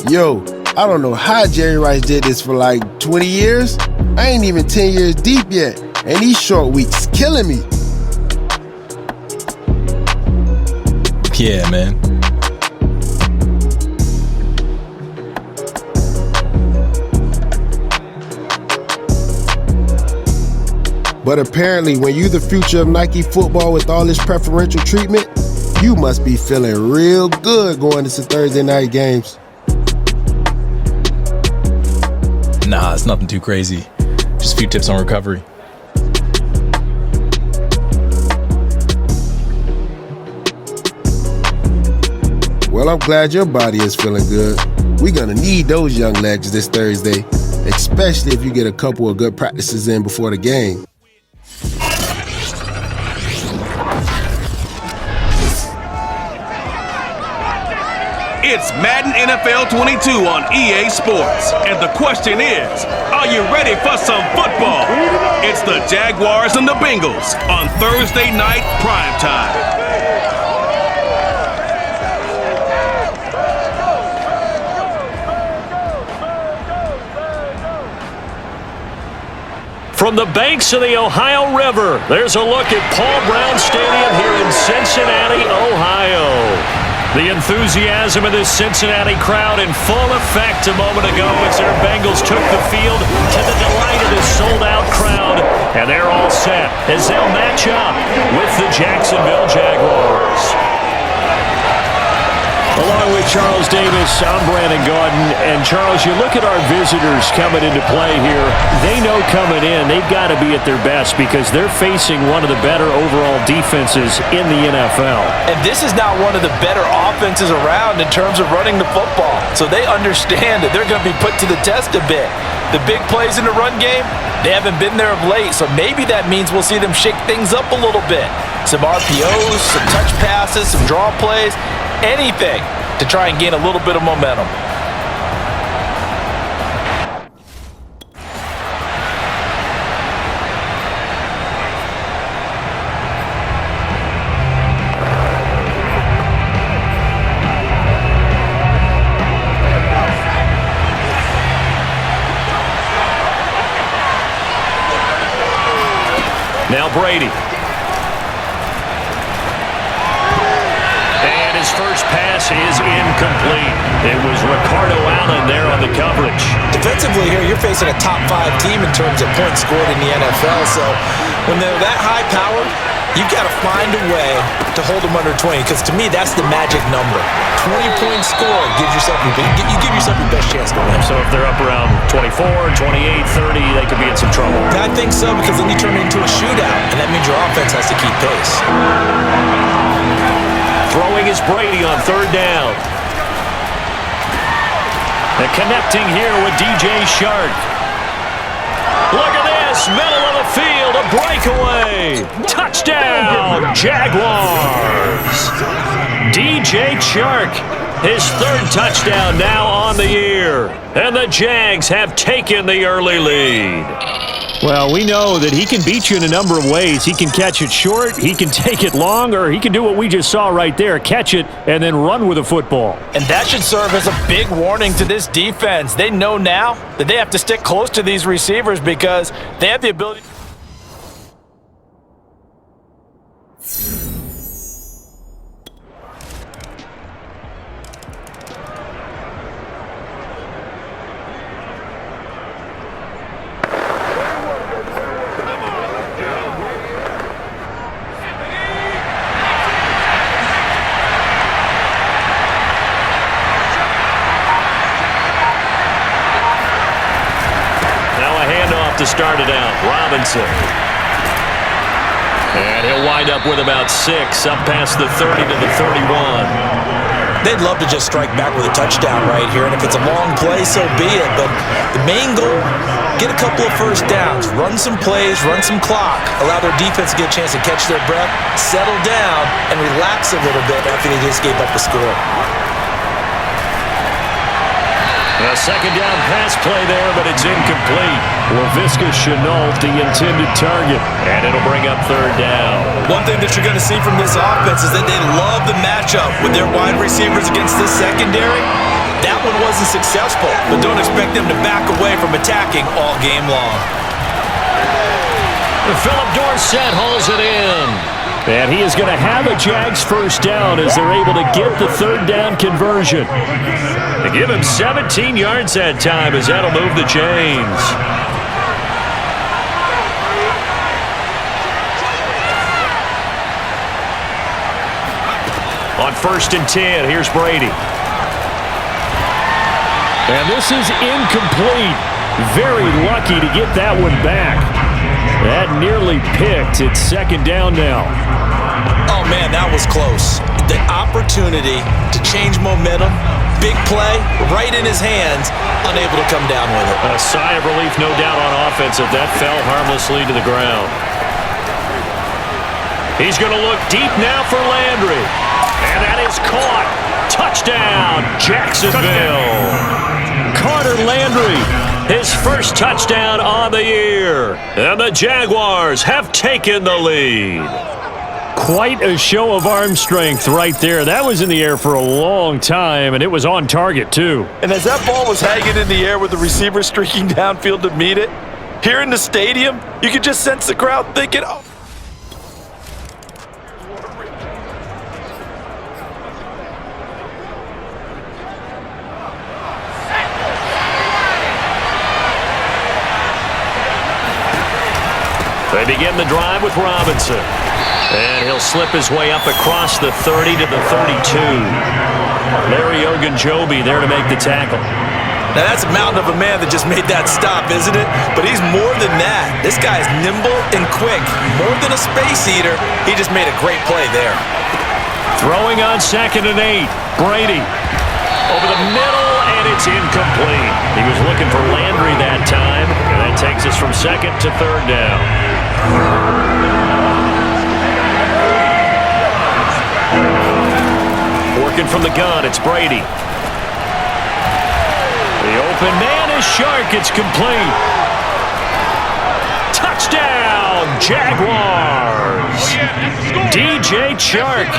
Yo, I don't know how Jerry Rice did this for like 20 years. I ain't even 10 years deep yet, and these short weeks killing me. Yeah, man. But apparently, when you the future of Nike football with all this preferential treatment, you must be feeling real good going into Thursday night games. Nah, it's nothing too crazy. Just a few tips on recovery. Well, I'm glad your body is feeling good. We're gonna need those young legs this Thursday, especially if you get a couple of good practices in before the game. It's Madden NFL 22 on EA Sports. And the question is, are you ready for some football? It's the Jaguars and the Bengals on Thursday night primetime. From the banks of the Ohio River, there's a look at Paul Brown Stadium here in Cincinnati, Ohio. The enthusiasm of this Cincinnati crowd in full effect a moment ago as their Bengals took the field to the delight of this sold-out crowd. And they're all set as they'll match up with the Jacksonville Jaguars. Along with Charles Davis, I'm Brandon Gaudin. And Charles, you look at our visitors coming into play here. They know coming in they've got to be at their best because they're facing one of the better overall defenses in the NFL. And this is not one of the better offenses around in terms of running the football. So they understand that they're going to be put to the test a bit. The big plays in the run game, they haven't been there of late. So maybe that means we'll see them shake things up a little bit. Some RPOs, some touch passes, some draw plays. Anything to try and gain a little bit of momentum. Now Brady. His first pass is incomplete. It was Ricardo Allen there on the coverage. Defensively here, you're facing a top 5 team in terms of points scored in the NFL. So when they're that high powered, you've got to find a way to hold them under 20. Because to me, that's the magic number. 20-point score gives yourself you give yourself your best chance to win. So if they're up around 24, 28, 30, they could be in some trouble. I think so, because then you turn it into a shootout, and that means your offense has to keep pace. Throwing is Brady on third down. And connecting here with DJ Shark. Look at this, middle of the field, a breakaway. Touchdown, Jaguars. DJ Shark, his third touchdown now on the year. And the Jags have taken the early lead. Well, we know that he can beat you in a number of ways. He can catch it short, he can take it long, or he can do what we just saw right there, catch it and then run with the football. And that should serve as a big warning to this defense. They know now that they have to stick close to these receivers because they have the ability. To start it out, Robinson. And he'll wind up with about 6, up past the 30 to the 31. They'd love to just strike back with a touchdown right here, and if it's a long play, so be it. But the main goal, get a couple of first downs, run some plays, run some clock, allow their defense to get a chance to catch their breath, settle down, and relax a little bit after they just gave up the score. A second down pass play there, but it's incomplete. LaVisca Chenault, the intended target, and it'll bring up third down. One thing that you're going to see from this offense is that they love the matchup with their wide receivers against this secondary. That one wasn't successful, but don't expect them to back away from attacking all game long. Philip Dorsett hauls it in. And he is going to have a Jags first down as they're able to get the third down conversion. They give him 17 yards that time as that'll move the chains. On 1st and 10, here's Brady. And this is incomplete. Very lucky to get that one back. That nearly picked. It's second down now. Oh, man, that was close. The opportunity to change momentum, big play, right in his hands, unable to come down with it. A sigh of relief, no doubt, on offense if that fell harmlessly to the ground. He's going to look deep now for Landry. And that is caught. Touchdown, Jacksonville. Carter Landry, his first touchdown on the year. And the Jaguars have taken the lead. Quite a show of arm strength right there. That was in the air for a long time, and it was on target, too. And as that ball was hanging in the air with the receiver streaking downfield to meet it, here in the stadium, you could just sense the crowd thinking, oh. They begin the drive with Robinson. And he'll slip his way up across the 30 to the 32. Larry Ogunjobi there to make the tackle. Now that's a mountain of a man that just made that stop, isn't it? But he's more than that. This guy's nimble and quick. More than a space eater. He just made a great play there. Throwing on 2nd and 8. Brady. Over the middle, and it's incomplete. He was looking for Landry that time. And that takes us from 2nd to 3rd down. Working from the gun, it's Brady. The open man is Shark. It's complete. Touchdown, Jaguars. DJ Chark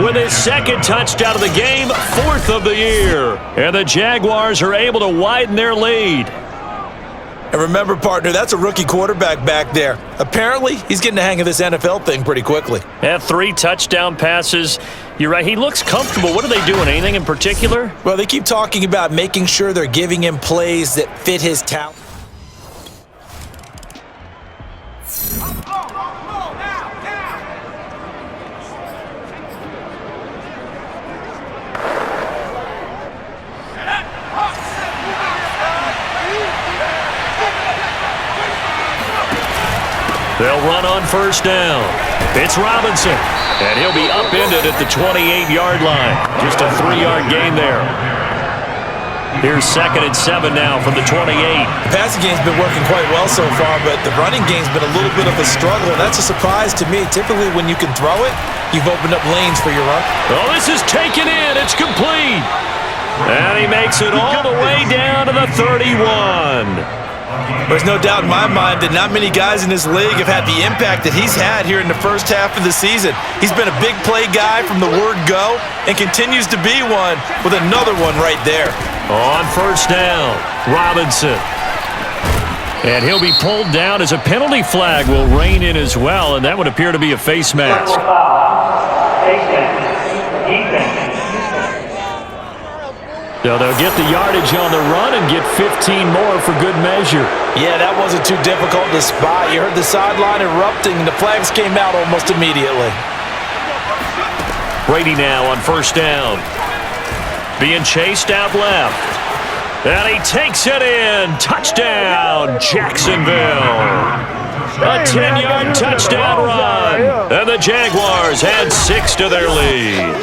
with his 2nd touchdown of the game, 4th of the year. And the Jaguars are able to widen their lead. And remember, partner, that's a rookie quarterback back there. Apparently, he's getting the hang of this NFL thing pretty quickly. Had 3 touchdown passes. You're right, he looks comfortable. What are they doing? Anything in particular? Well, they keep talking about making sure they're giving him plays that fit his talent. They'll run on 1st down. It's Robinson, and he'll be upended at the 28-yard line. Just a 3-yard gain there. Here's 2nd and 7 now from the 28. The passing game's been working quite well so far, but the running game's been a little bit of a struggle, and that's a surprise to me. Typically, when you can throw it, you've opened up lanes for your run. Oh, this is taken in. It's complete. And he makes it all the way down to the 31. There's no doubt in my mind that not many guys in this league have had the impact that he's had here in the first half of the season. He's been a big play guy from the word go and continues to be one with another one right there. On 1st down, Robinson. And he'll be pulled down as a penalty flag will rein in as well, and that would appear to be a face mask. So they'll get the yardage on the run and get 15 more for good measure. Yeah, that wasn't too difficult to spot. You heard the sideline erupting, and the flags came out almost immediately. Brady now on 1st down. Being chased out left. And he takes it in. Touchdown, Jacksonville. A 10-yard touchdown run. And the Jaguars add 6 to their lead.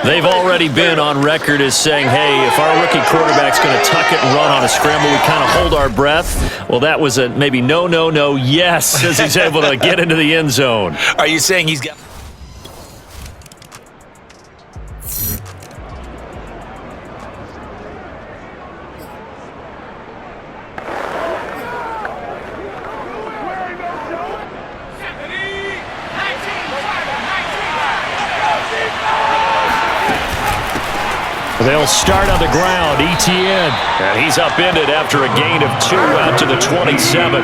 They've already been on record as saying, hey, if our rookie quarterback's going to tuck it and run on a scramble, we kind of hold our breath. Well, that was a maybe no, yes, as he's able to get into the end zone. Are you saying he's got... They'll start on the ground. ETN. And he's upended after a gain of 2 out to the 27.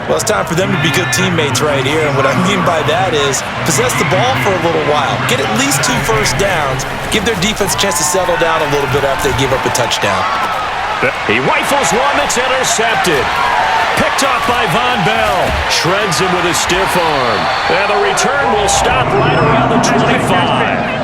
Well, it's time for them to be good teammates right here. And what I mean by that is possess the ball for a little while. Get at least 2 first downs. Give their defense a chance to settle down a little bit after they give up a touchdown. He rifles one that's intercepted. Picked off by Von Bell. Shreds him with a stiff arm. And the return will stop right around the 25.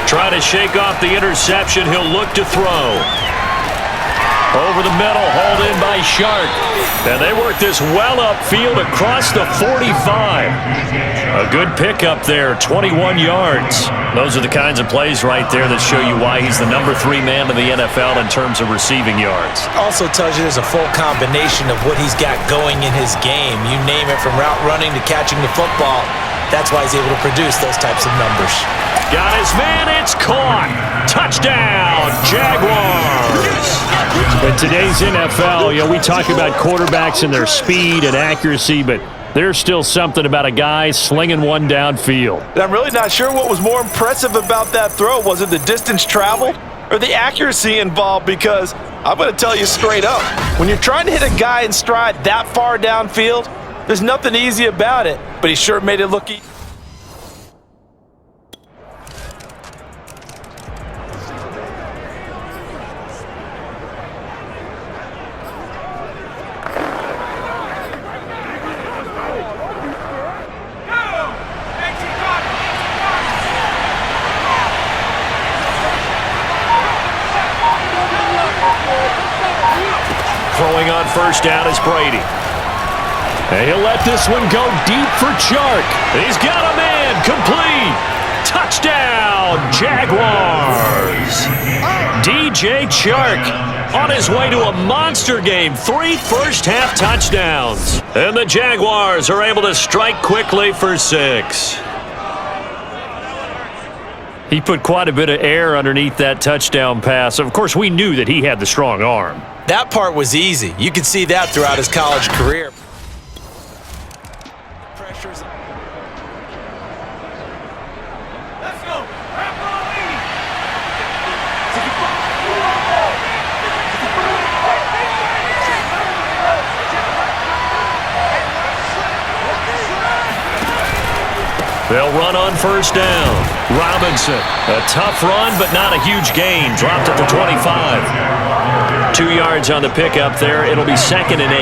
Trying to shake off the interception. He'll look to throw. Over the middle, hauled in by Shark. And they work this well upfield across the 45. A good pickup there, 21 yards. Those are the kinds of plays right there that show you why he's the number 3 man in the NFL in terms of receiving yards. Also tells you there's a full combination of what he's got going in his game. You name it, from route running to catching the football. That's why he's able to produce those types of numbers. Got his man, it's caught. Touchdown, Jaguars. In today's NFL, we talk about quarterbacks and their speed and accuracy, but there's still something about a guy slinging one downfield. And I'm really not sure what was more impressive about that throw. Was it the distance traveled or the accuracy involved? Because I'm going to tell you straight up, when you're trying to hit a guy in stride that far downfield, there's nothing easy about it, but he sure made it look easy. Throwing on first down is Brady. And he'll let this one go deep for Chark. He's got a man, complete. Touchdown, Jaguars. DJ Chark on his way to a monster game. 3 first-half touchdowns. And the Jaguars are able to strike quickly for 6. He put quite a bit of air underneath that touchdown pass. Of course, we knew that he had the strong arm. That part was easy. You could see that throughout his college career. Let's go. They'll run on first down. Robinson, a tough run, but not a huge gain. Dropped at the 25. 2 yards on the pickup there. It'll be 2nd and 8.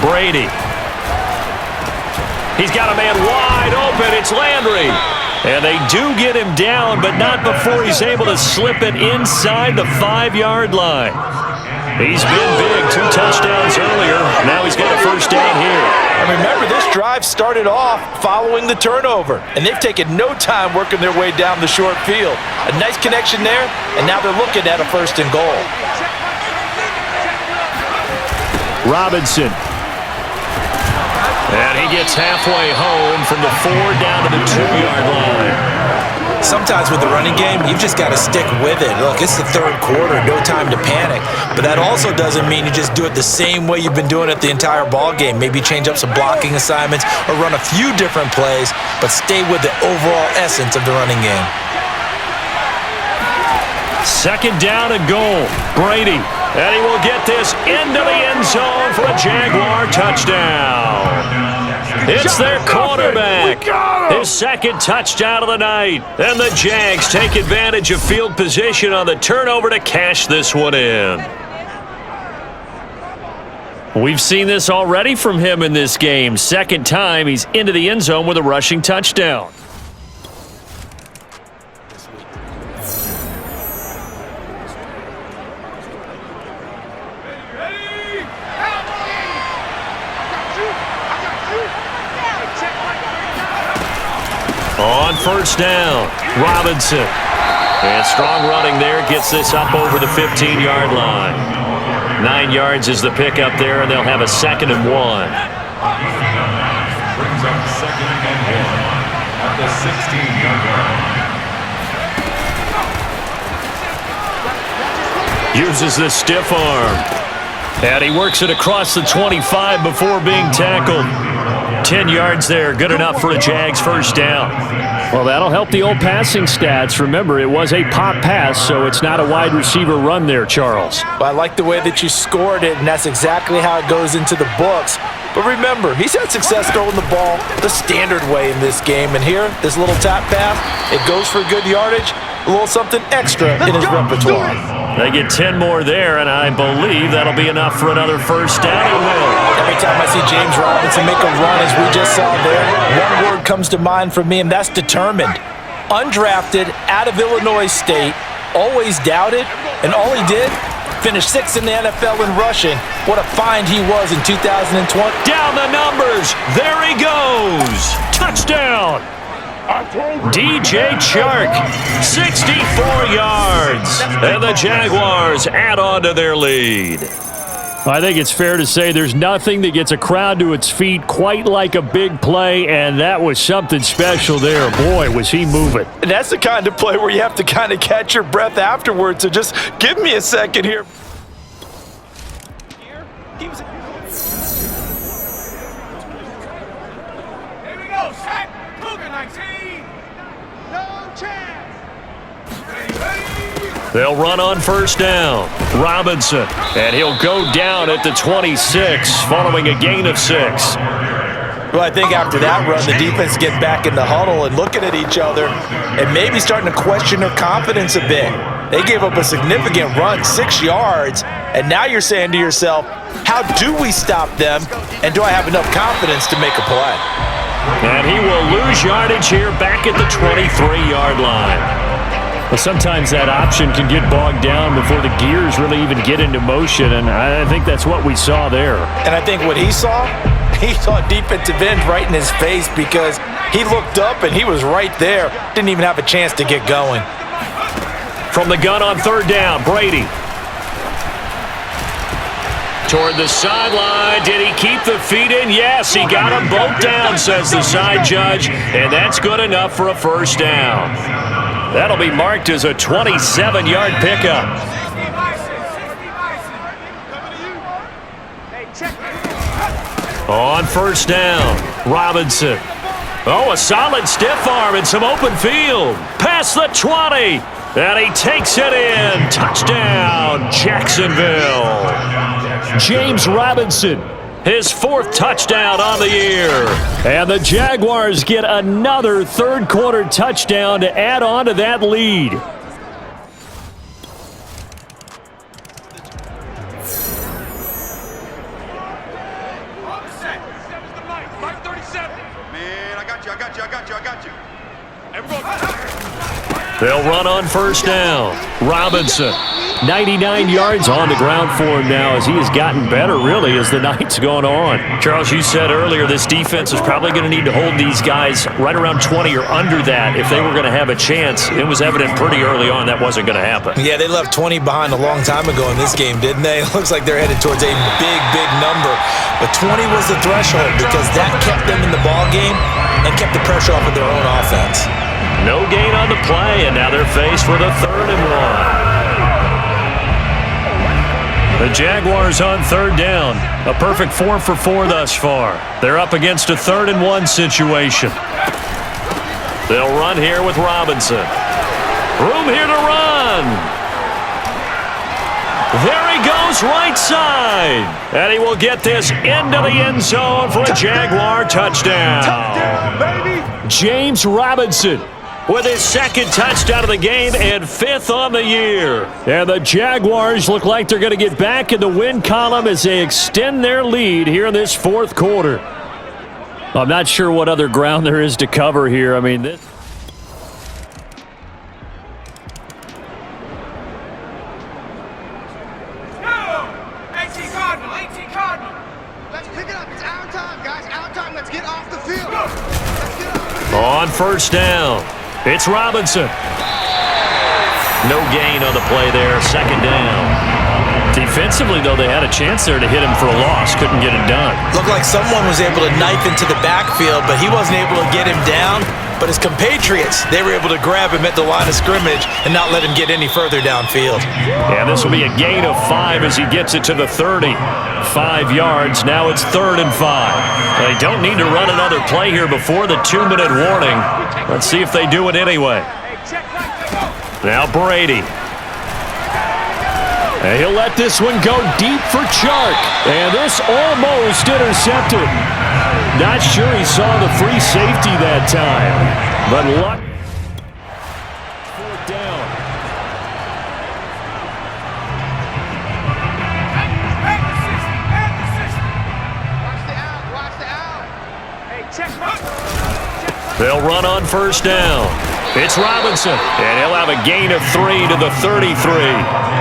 Brady. He's got a man wide open. It's Landry. And they do get him down, but not before he's able to slip it inside the 5-yard line. He's been big. 2 touchdowns earlier. Now he's got a first down here. And remember, this drive started off following the turnover, and they've taken no time working their way down the short field. A nice connection there, and now they're looking at a 1st and goal. Robinson. And he gets halfway home from the 4 down to the 2-yard line. Sometimes with the running game, you've just got to stick with it. Look, it's the 3rd quarter, no time to panic. But that also doesn't mean you just do it the same way you've been doing it the entire ball game. Maybe change up some blocking assignments or run a few different plays, but stay with the overall essence of the running game. 2nd down and goal. Brady. And he will get this into the end zone for a Jaguar touchdown. It's their quarterback. His 2nd touchdown of the night. And the Jags take advantage of field position on the turnover to cash this one in. We've seen this already from him in this game. 2nd time he's into the end zone with a rushing touchdown. On first down, Robinson. And strong running there, gets this up over the 15-yard line. 9 yards is the pickup there, and they'll have a 2nd and 1. 16-yard line. Uses the stiff arm. And he works it across the 25 before being tackled. 10 yards there, good enough for a Jags first down. Well, that'll help the old passing stats. Remember, it was a pop pass, so it's not a wide receiver run there, Charles. Well, I like the way that you scored it, and that's exactly how it goes into the books. But remember, he's had success throwing the ball the standard way in this game. And here, this little tap pass, it goes for good yardage, a little something extra in his repertoire. They get 10 more there, and I believe that'll be enough for another first down. It will. Every time I see James Robinson make a run, as we just saw there, one word comes to mind for me, and that's determined. Undrafted, out of Illinois State, always doubted, and all he did, finished 6th in the NFL in rushing. What a find he was in 2020. Down the numbers. There he goes. Touchdown. DJ Chark, 64 yards. And the Jaguars add on to their lead. I think it's fair to say there's nothing that gets a crowd to its feet quite like a big play, and that was something special there. Boy, was he moving. And that's the kind of play where you have to kind of catch your breath afterwards, so just give me a second here. Here we go, sack. Cougar 19. No chance. They'll run on first down. Robinson, and he'll go down at the 26 following a gain of 6. Well, I think after that run, the defense get back in the huddle and looking at each other and maybe starting to question their confidence a bit. They gave up a significant run, 6 yards, and now you're saying to yourself, how do we stop them, and do I have enough confidence to make a play? And he will lose yardage here back at the 23-yard line. Well, sometimes that option can get bogged down before the gears really even get into motion, and I think that's what we saw there. And I think what he saw defensive end right in his face, because he looked up and he was right there. Didn't even have a chance to get going. From the gun on third down, Brady. Toward the sideline. Did he keep the feet in? Yes, he got them both down, says the side judge, and that's good enough for a first down. That'll be marked as a 27-yard pickup. On first down, Robinson. Oh, a solid stiff arm and some open field. Past the 20, and he takes it in. Touchdown, Jacksonville. James Robinson, his 4th touchdown on the year. And the Jaguars get another third-quarter touchdown to add on to that lead. Man, I got you. They'll run on first down. Robinson. 99 yards on the ground for him now as he has gotten better, really, as the night's gone on. Charles, you said earlier this defense is probably going to need to hold these guys right around 20 or under that if they were going to have a chance. It was evident pretty early on that wasn't going to happen. Yeah, they left 20 behind a long time ago in this game, didn't they? It looks like they're headed towards a big, big number. But 20 was the threshold because that kept them in the ball game and kept the pressure off of their own offense. No gain on the play, and now they're faced with a 3rd and 1. The Jaguars on third down. A perfect 4 for 4 thus far. They're up against a 3rd and 1 situation. They'll run here with Robinson. Room here to run. There he goes, right side. And he will get this into the end zone for a Jaguar touchdown. James Robinson with his 2nd touchdown of the game and 5th on the year. And the Jaguars look like they're going to get back in the win column as they extend their lead here in this 4th quarter. I'm not sure what other ground there is to cover here. I mean, this... On first down, it's Robinson. No gain on the play there, 2nd down. Defensively, though, they had a chance there to hit him for a loss. Couldn't get it done. Looked like someone was able to knife into the backfield, but he wasn't able to get him down. But his compatriots, they were able to grab him at the line of scrimmage and not let him get any further downfield. And this will be a gain of 5 as he gets it to the 30. 5 yards. Now it's 3rd and 5. They don't need to run another play here before the 2-minute warning. Let's see if they do it anyway. Now Brady. And he'll let this one go deep for Chark. And this almost intercepted. Not sure he saw the free safety that time. But luck. 4th down. They'll run on 1st down. It's Robinson. And he'll have a gain of 3 to the 33.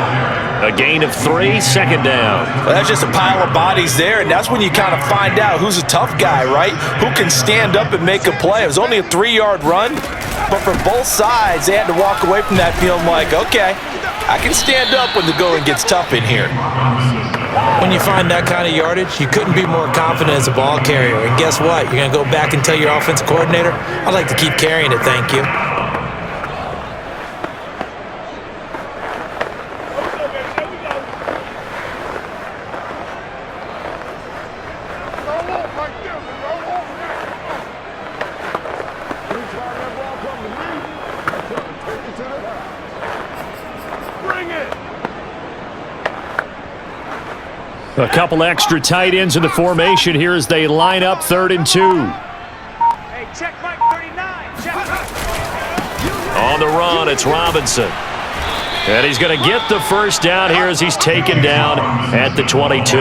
A gain of 3, 2nd down. Well, that's just a pile of bodies there, and that's when you kind of find out who's a tough guy, right? Who can stand up and make a play. It was only a 3-yard run, but for both sides, they had to walk away from that feeling like, okay, I can stand up when the going gets tough in here. When you find that kind of yardage, you couldn't be more confident as a ball carrier. And guess what? You're going to go back and tell your offensive coordinator, I'd like to keep carrying it, thank you. A couple extra tight ends in the formation here as they line up 3rd and 2. Hey, check Mike 39. Check. On the run, it's Robinson. And he's going to get the 1st down here as he's taken down at the 22.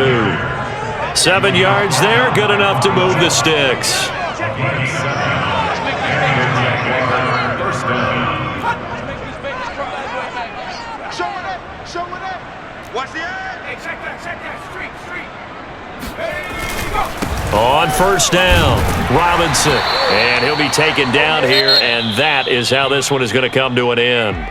7 yards there, good enough to move the sticks. Watch the end. Hey, check that. Street. On 1st down, Robinson. And he'll be taken down here, and that is how this one is going to come to an end.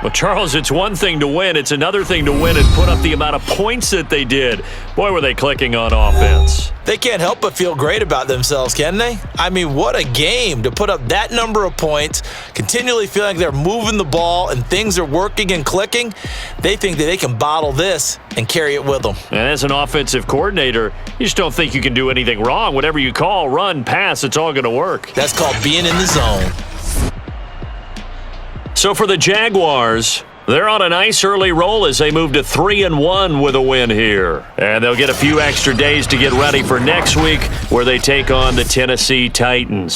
Well, Charles, it's one thing to win. It's another thing to win and put up the amount of points that they did. Boy, were they clicking on offense. They can't help but feel great about themselves, can they? I mean, what a game to put up that number of points, continually feeling like they're moving the ball and things are working and clicking. They think that they can bottle this and carry it with them. And as an offensive coordinator, you just don't think you can do anything wrong. Whatever you call, run, pass, it's all going to work. That's called being in the zone. So for the Jaguars, they're on a nice early roll as they move to 3-1 with a win here. And they'll get a few extra days to get ready for next week where they take on the Tennessee Titans.